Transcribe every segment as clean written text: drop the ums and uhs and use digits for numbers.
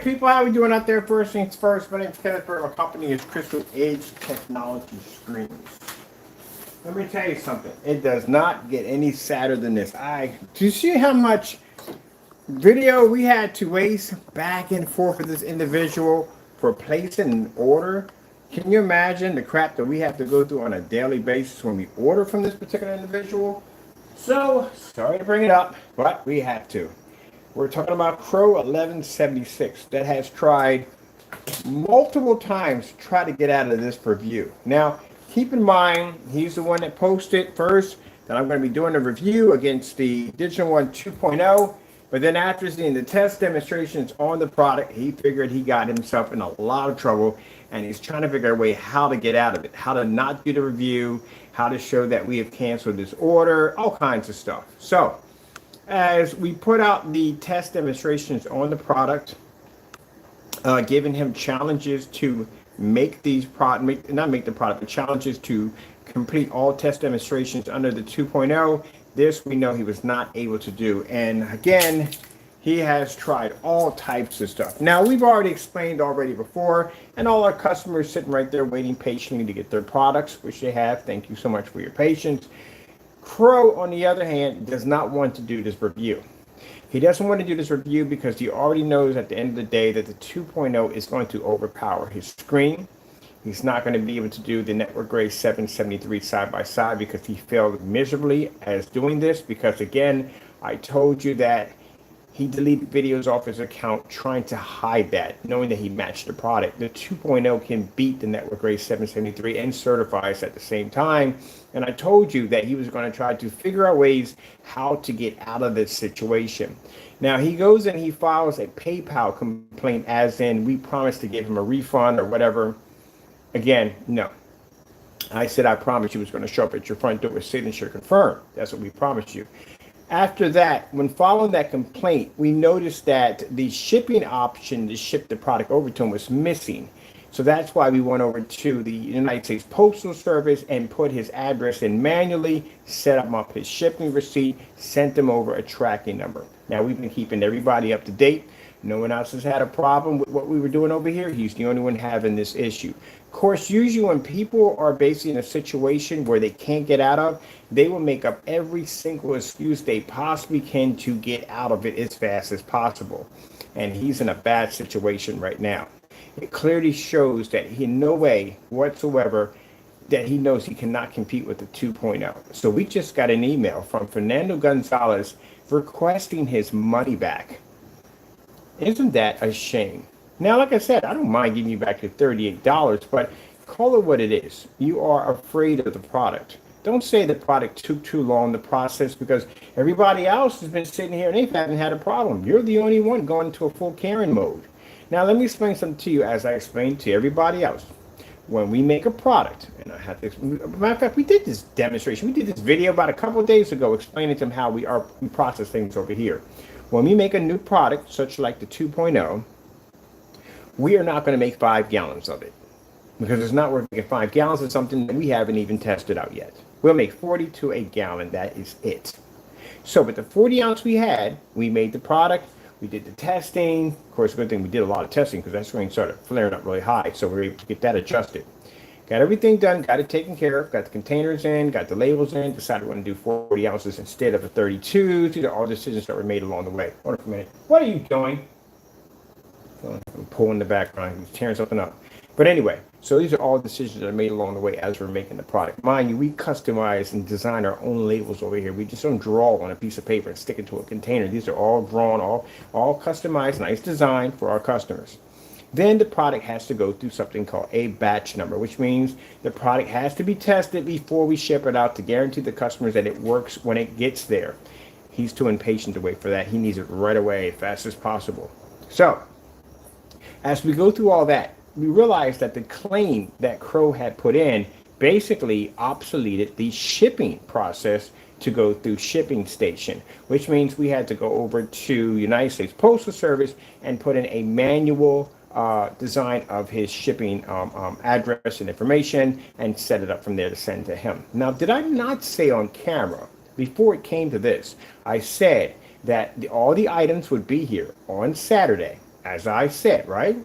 people, how we doing out there? First things first, my name is Kenneth Burr. Our company is Crystal Edge Technology Screens. Let me tell you something. It does not get any sadder than this. Do you see how much video we had to waste back and forth with this individual for placing an order? Can you imagine the crap that we have to go through on a daily basis when we order from this particular individual? So, sorry to bring it up, but we have to. We're talking about Crows1176 that has tried multiple times to try to get out of this review. Now, keep in mind, he's the one that posted first that I'm going to be doing a review against the DIGITAL1 2.0. But then after seeing the test demonstrations on the product, he figured he got himself in a lot of trouble, and he's trying to figure out a way how to get out of it, how to not do the review, how to show that we have canceled this order, all kinds of stuff. So, as we put out the test demonstrations on the product, giving him challenges to make these but challenges to complete all test demonstrations under the 2.0. This we know he was not able to do. And again, he has tried all types of stuff. Now, we've already explained before, and all our customers sitting right there waiting patiently to get their products, which they have. Thank you so much for your patience. Crow, on the other hand, does not want to do this review. He doesn't want to do this review because he already knows at the end of the day that the 2.0 is going to overpower his screen. He's not going to be able to do the network grade 773 side by side because he failed miserably as doing this. Because again, I told you that he deleted videos off his account trying to hide that, knowing that he matched the product. The 2.0 can beat the network grade 773 and certifies at the same time. And I told you that he was going to try to figure out ways how to get out of this situation. Now, he goes and he files a PayPal complaint, as in we promised to give him a refund or whatever. Again, no. I said I promised you was going to show up at your front door with signature confirmed. That's what we promised you. After that, when following that complaint, we noticed that the shipping option to ship the product over to him was missing. So that's why we went over to the United States Postal Service and put his address in manually, set him up his shipping receipt, sent him over a tracking number. Now, we've been keeping everybody up to date. No one else has had a problem with what we were doing over here. He's the only one having this issue. Of course, usually when people are basically in a situation where they can't get out of, they will make up every single excuse they possibly can to get out of it as fast as possible. And he's in a bad situation right now. It clearly shows that he in no way whatsoever that he knows he cannot compete with the 2.0. So we just got an email from Fernando Gonzalez requesting his money back. Isn't that a shame? Now, like I said, I don't mind giving you back your $38, but call it what it is. You are afraid of the product. Don't say the product took too long to process because everybody else has been sitting here and they haven't had a problem. You're the only one going into a full Karen mode. Now, let me explain something to you as I explained to everybody else. When we make a product, and I have to, matter of fact, we did this demonstration. We did this video about a couple of days ago explaining to them how we process things over here. When we make a new product, such like the 2.0, we are not going to make 5 gallons of it because it's not worth making 5 gallons of something that we haven't even tested out yet. We'll make 40 to a gallon. That is it. So with the 40 ounce we had, we made the product. We did the testing. Of course, good thing we did a lot of testing because that screen started flaring up really high. So we were able to get that adjusted. Got everything done, got it taken care of, got the containers in, got the labels in, decided we're going to do 40 ounces instead of a 32. These are all decisions that were made along the way. Hold on for a minute. What are you doing? I'm pulling the background. He's tearing something up. But anyway, so these are all decisions that are made along the way as we're making the product. Mind you, we customize and design our own labels over here. We just don't draw on a piece of paper and stick it to a container. These are all drawn, all customized, nice design for our customers. Then the product has to go through something called a batch number, which means the product has to be tested before we ship it out to guarantee the customers that it works when it gets there. He's too impatient to wait for that. He needs it right away, as fast as possible. So, as we go through all that, we realized that the claim that Crow had put in basically obsoleted the shipping process to go through shipping station, which means we had to go over to United States Postal Service and put in a manual design of his shipping address and information and set it up from there to send to him. Now, did I not say on camera before it came to this, I said that all the items would be here on Saturday. as I said, right?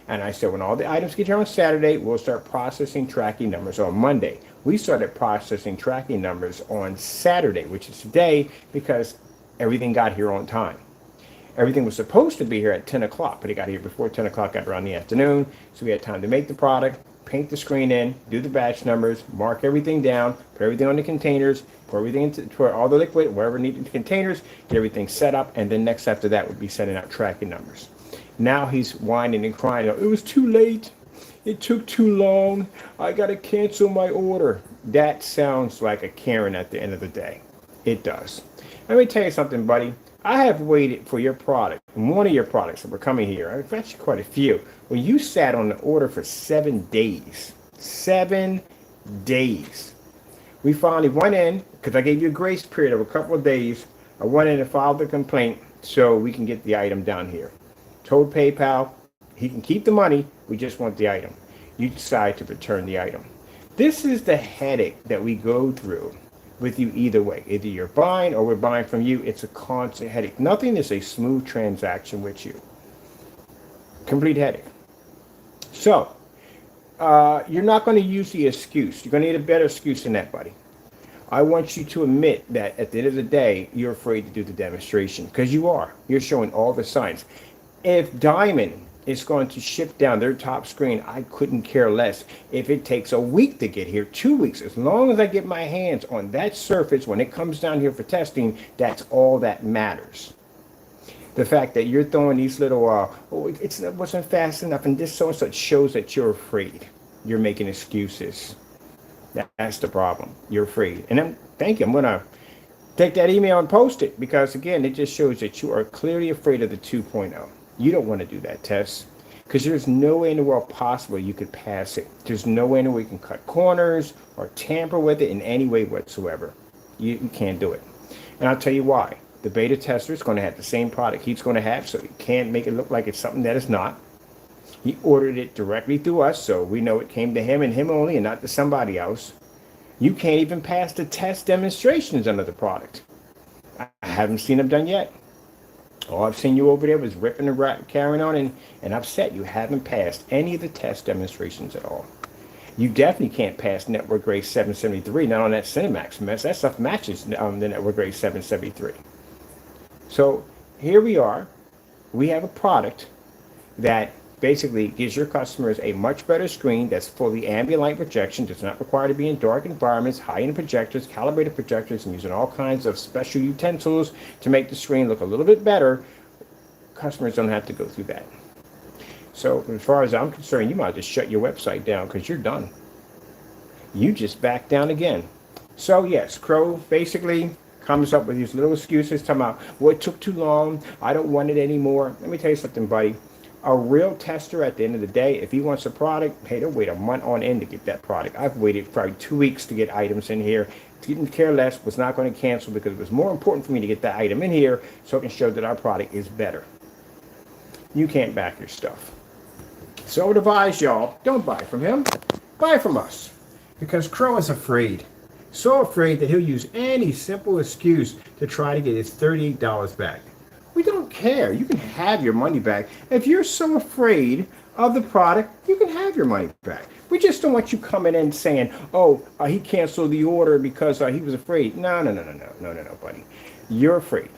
And I said, when all the items get here on Saturday, we'll start processing tracking numbers on Monday. We started processing tracking numbers on Saturday, which is today, because everything got here on time. Everything was supposed to be here at 10 o'clock, but it got here before 10 o'clock, got around the afternoon. So we had time to make the product, paint the screen in, do the batch numbers, mark everything down, put everything on the containers, pour everything into, pour all the liquid, wherever needed the containers, get everything set up, and then next after that would be sending out tracking numbers. Now he's whining and crying. It was too late. It took too long. I got to cancel my order. That sounds like a Karen at the end of the day. It does. Let me tell you something, buddy. I have waited for your product, one of your products that were coming here. I've actually quite a few. Well, you sat on the order for 7 days. 7 days. We finally went in, because I gave you a grace period of a couple of days. I went in and filed the complaint so we can get the item down here. Told PayPal, he can keep the money, we just want the item. You decide to return the item. This is the headache that we go through with you either way. Either you're buying or we're buying from you. It's a constant headache. Nothing is a smooth transaction with you. Complete headache. So, you're not going to use the excuse. You're going to need a better excuse than that, buddy. I want you to admit that at the end of the day, you're afraid to do the demonstration, because you are. You're showing all the signs. If Diamond is going to ship down their top screen, I couldn't care less if it takes a week to get here, 2 weeks. As long as I get my hands on that surface when it comes down here for testing, that's all that matters. The fact that you're throwing these little, it wasn't fast enough, and this so and such shows that you're afraid. You're making excuses. That's the problem. You're afraid. And thank you. I'm going to take that email and post it, because, again, it just shows that you are clearly afraid of the 2.0. You don't want to do that test, because there's no way in the world possible you could pass it. There's no way in the world you can cut corners or tamper with it in any way whatsoever. You can't do it. And I'll tell you why. The beta tester is going to have the same product he's going to have, so he can't make it look like it's something that is not. He ordered it directly through us, so we know it came to him and him only, and not to somebody else. You can't even pass the test demonstrations under the product. I haven't seen them done yet. All I've seen you over there was ripping and carrying on and upset. You haven't passed any of the test demonstrations at all. You definitely can't pass network grade 773, not on that Cinemax mess. That stuff matches the network grade 773. So here we are. We have a product that basically gives your customers a much better screen that's fully ambient light projection, does not require to be in dark environments, high-end projectors, calibrated projectors, and using all kinds of special utensils to make the screen look a little bit better. Customers don't have to go through that. So as far as I'm concerned, you might just shut your website down, because you're done. You just back down again. So yes, Crow basically comes up with these little excuses talking about, well, it took too long, I don't want it anymore. Let me tell you something, buddy. A real tester at the end of the day, if he wants a product, hey, they'll wait a month on end to get that product. I've waited probably 2 weeks to get items in here. Didn't care less, was not going to cancel, because it was more important for me to get that item in here so I can show that our product is better. You can't back your stuff. So I would advise y'all, don't buy from him, buy from us. Because Crow is afraid. So afraid that he'll use any simple excuse to try to get his $38 back. We don't care. You can have your money back. If you're so afraid of the product, you can have your money back. We just don't want you coming in saying, oh, he canceled the order because he was afraid. No, buddy. You're afraid.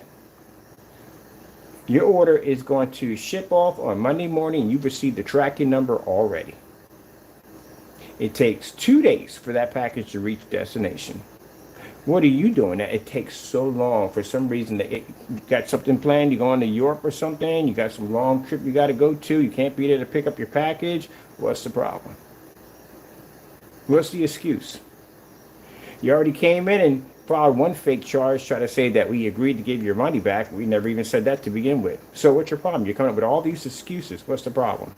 Your order is going to ship off on Monday morning, and you've received the tracking number already. It takes 2 days for that package to reach destination. What are you doing that it takes so long? For some reason, that you got something planned, you're going to Europe or something, you got some long trip you got to go to, you can't be there to pick up your package. What's the problem? What's the excuse? You already came in and filed one fake charge, try to say that we agreed to give your money back. We never even said that to begin with. So what's your problem? You're coming up with all these excuses. What's the problem?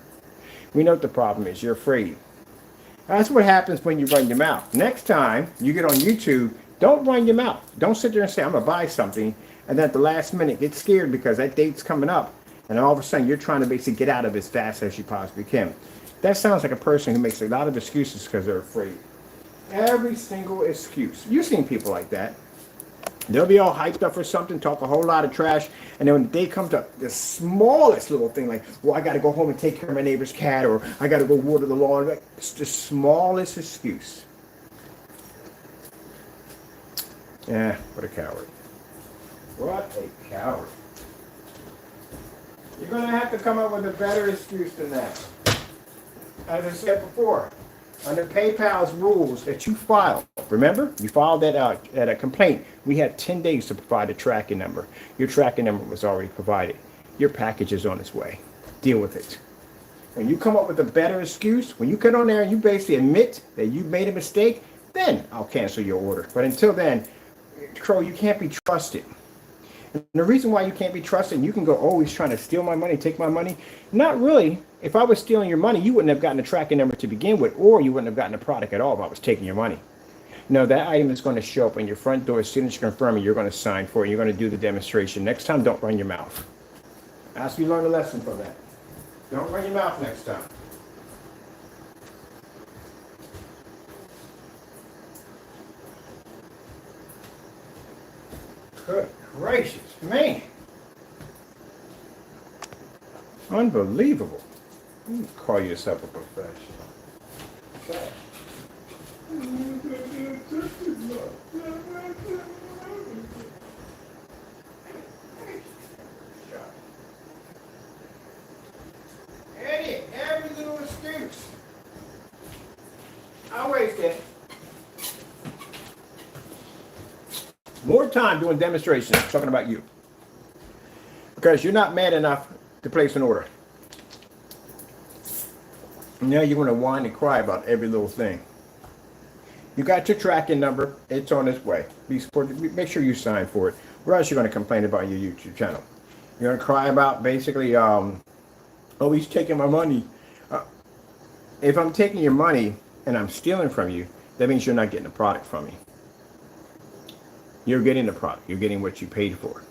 We know what the problem is. You're afraid. That's what happens when you run your mouth. Next time you get on YouTube, don't run your mouth. Don't sit there and say, I'm going to buy something, and then at the last minute get scared because that date's coming up, and all of a sudden you're trying to basically get out of it as fast as you possibly can. That sounds like a person who makes a lot of excuses because they're afraid. Every single excuse. You've seen people like that. They'll be all hyped up for something, talk a whole lot of trash, and then when they come to the smallest little thing, like, well, I got to go home and take care of my neighbor's cat, or I got to go water the lawn, like, it's the smallest excuse. Yeah, what a coward. What a coward. You're going to have to come up with a better excuse than that. As I said before, under PayPal's rules that you filed, remember, you filed that at a complaint. We had 10 days to provide a tracking number. Your tracking number was already provided. Your package is on its way. Deal with it. When you come up with a better excuse, when you get on there and you basically admit that you made a mistake, then I'll cancel your order. But until then, Crow, you can't be trusted. And the reason why you can't be trusted, and you can go, oh, he's trying to steal my money, take my money. Not really. If I was stealing your money, you wouldn't have gotten a tracking number to begin with, or you wouldn't have gotten a product at all if I was taking your money. No, that item is going to show up on your front door, signature confirming, you're going to sign for it, you're going to do the demonstration. Next time, don't run your mouth. Ask you learn a lesson from that. Don't run your mouth next time. Good gracious, man. Unbelievable. You call yourself a professional. Okay. Eddie, every little excuse. I wasted more time doing demonstrations, talking about you. Because you're not mad enough to place an order. Now you want to whine and cry about every little thing. You got your tracking number. It's on its way. Make sure you sign for it, or else you're going to complain about your YouTube channel. You're going to cry about basically, oh, he's taking my money. If I'm taking your money and I'm stealing from you, that means you're not getting a product from me. You're getting the product. You're getting what you paid for.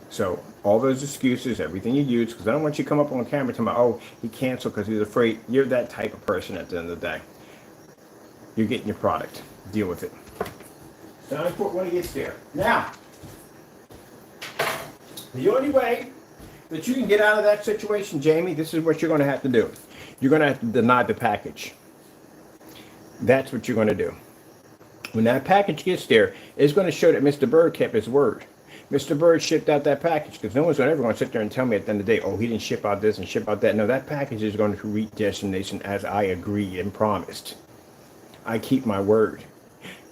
So all those excuses, everything you use, because I don't want you to come up on camera and tell me, oh, he canceled because he's afraid. You're that type of person at the end of the day. You're getting your product. Deal with it. Sign for it when it gets there. Now, the only way that you can get out of that situation, Jamie, this is what you're going to have to do. You're going to have to deny the package. That's what you're going to do. When that package gets there, it's going to show that Mr. Bird kept his word. Mr. Bird shipped out that package, because no one's ever going to sit there and tell me at the end of the day, oh, he didn't ship out this and ship out that. No, that package is going to reach destination as I agreed and promised. I keep my word.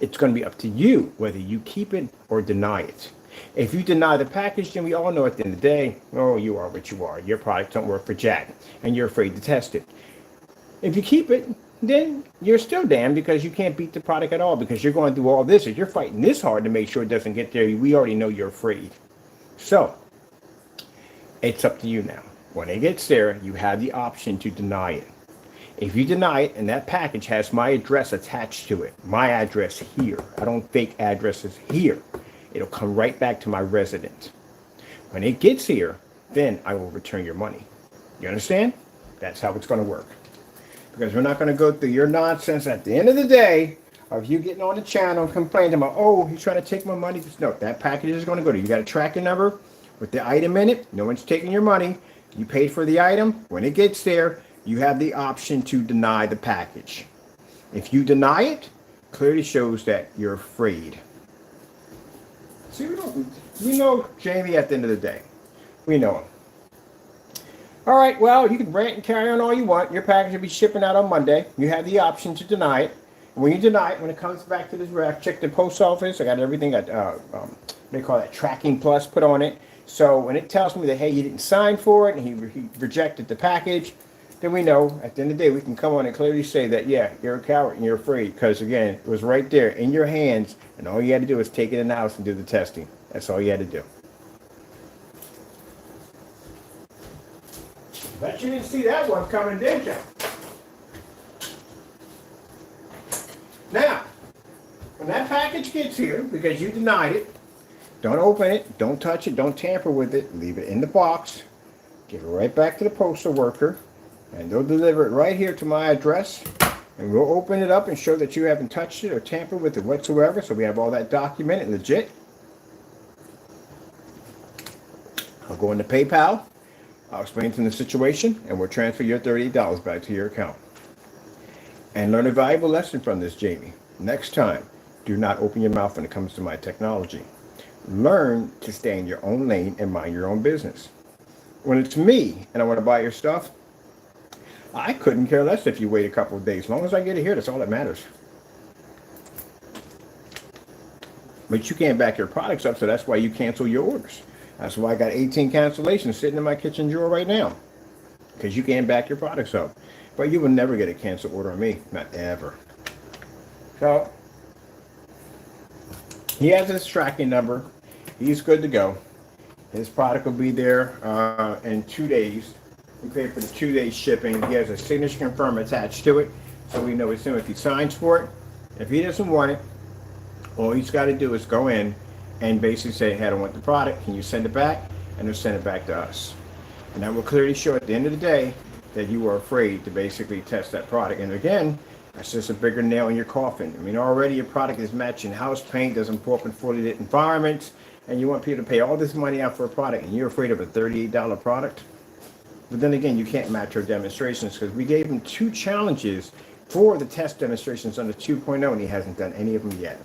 It's going to be up to you whether you keep it or deny it. If you deny the package, then we all know at the end of the day, oh, you are what you are. Your product don't work for Jack, and you're afraid to test it. If you keep it, then you're still damned, because you can't beat the product at all, because you're going through all this. If you're fighting this hard to make sure it doesn't get there, we already know you're afraid. So it's up to you now. When it gets there, you have the option to deny it. If you deny it and that package has my address attached to it, my address here, I don't fake addresses here, it'll come right back to my resident. When it gets here, then I will return your money. You understand? That's how it's going to work. Because we're not going to go through your nonsense at the end of the day of you getting on the channel and complaining about, oh, he's trying to take my money. No, that package is going to go to you. You got a tracking number with the item in it. No one's taking your money. You paid for the item. When it gets there, you have the option to deny the package. If you deny it, clearly shows that you're afraid. See, we know Jamie at the end of the day. We know him. All right, well, you can rant and carry on all you want. Your package will be shipping out on Monday. You have the option to deny it. And when you deny it, when it comes back to this, I checked the post office. I got everything, they call that Tracking Plus put on it. So when it tells me that, hey, you didn't sign for it and he rejected the package, then we know at the end of the day we can come on and clearly say that, yeah, you're a coward and you're afraid, because, again, it was right there in your hands, and all you had to do was take it in the house and do the testing. That's all you had to do. Bet you didn't see that one coming, did you? Now, when that package gets here, because you denied it, don't open it, don't touch it, don't tamper with it, leave it in the box, give it right back to the postal worker, and they'll deliver it right here to my address, And we'll open it up and show that you haven't touched it or tampered with it whatsoever. So we have all that documented, legit. I'll go into PayPal. I'll explain to them the situation, and we'll transfer your $38 back to your account. And learn a valuable lesson from this, Jamie. Next time, do not open your mouth when it comes to my technology. Learn to stay in your own lane and mind your own business. When it's me and I want to buy your stuff, I couldn't care less if you wait a couple of days. As long as I get it here, that's all that matters. But you can't back your products up, so that's why you cancel your orders. That's why I got 18 cancellations sitting in my kitchen drawer right now. Because you can't back your products up. But you will never get a cancel order on me. Not ever. So, he has his tracking number. He's good to go. His product will be there in 2 days. We pay for the 2-day shipping. He has a signature confirm attached to it. So we know it's him if he signs for it. If he doesn't want it, all he's got to do is go in and basically say, hey, I don't want the product. Can you send it back? And they'll send it back to us. And that will clearly show at the end of the day that you are afraid to basically test that product. And again, that's just a bigger nail in your coffin. I mean, already your product is matching house paint, doesn't pull up in fully lit environments, and you want people to pay all this money out for a product, and you're afraid of a $38 product. But then again, you can't match our demonstrations because we gave him 2 challenges for the test demonstrations under 2.0, and he hasn't done any of them yet.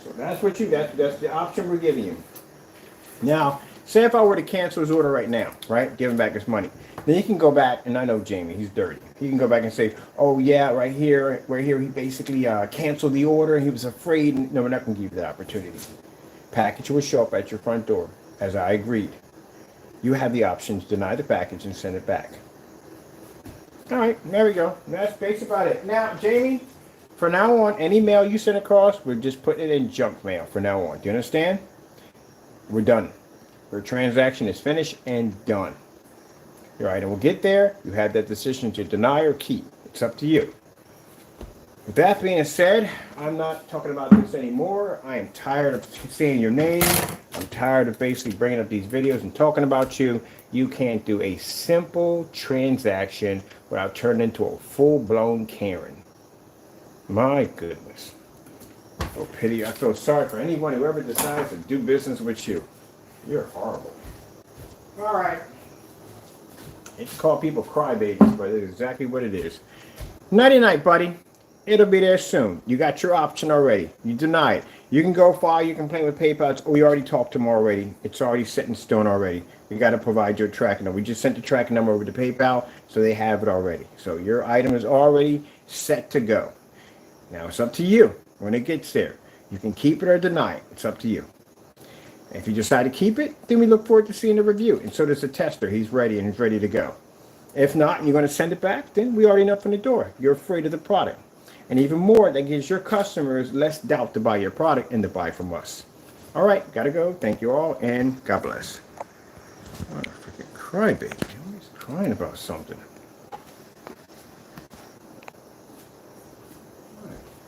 So that's what that's the option we're giving you. Now, say if I were to cancel his order right now, right? Give him back his money. Then he can go back, and I know Jamie, he's dirty. He can go back and say, oh yeah, right here, he basically canceled the order, and he was afraid. No, we're not going to give you that opportunity. Package will show up at your front door, as I agreed. You have the option to deny the package and send it back. All right, there we go. That's basically about it. Now, Jamie, from now on, any mail you send across, we're just putting it in junk mail from now on. Do you understand? We're done. Your transaction is finished and done. Your item will get there. You have that decision to deny or keep. It's up to you. With that being said, I'm not talking about this anymore. I am tired of saying your name. I'm tired of basically bringing up these videos and talking about you. You can't do a simple transaction without turning into a full-blown Karen. My goodness. Oh, pity. I feel sorry for anyone who ever decides to do business with you. You're horrible. All right. It's called people crybabies, but it's exactly what it is. Nighty-night, buddy. It'll be there soon. You got your option already. You deny it. You can go file your complaint with PayPal. We already talked to them already. It's already set in stone already. You got to provide your tracking number. We just sent the tracking number over to PayPal, so they have it already. So your item is already set to go. Now it's up to you when it gets there. You can keep it or deny it. It's up to you. If you decide to keep it, then we look forward to seeing the review. And so does the tester. He's ready and he's ready to go. If not, and you're going to send it back, then we already know from the door. You're afraid of the product. And even more, that gives your customers less doubt to buy your product and to buy from us. All right, gotta go. Thank you all, and God bless. Oh, freaking crybaby. He's crying about something.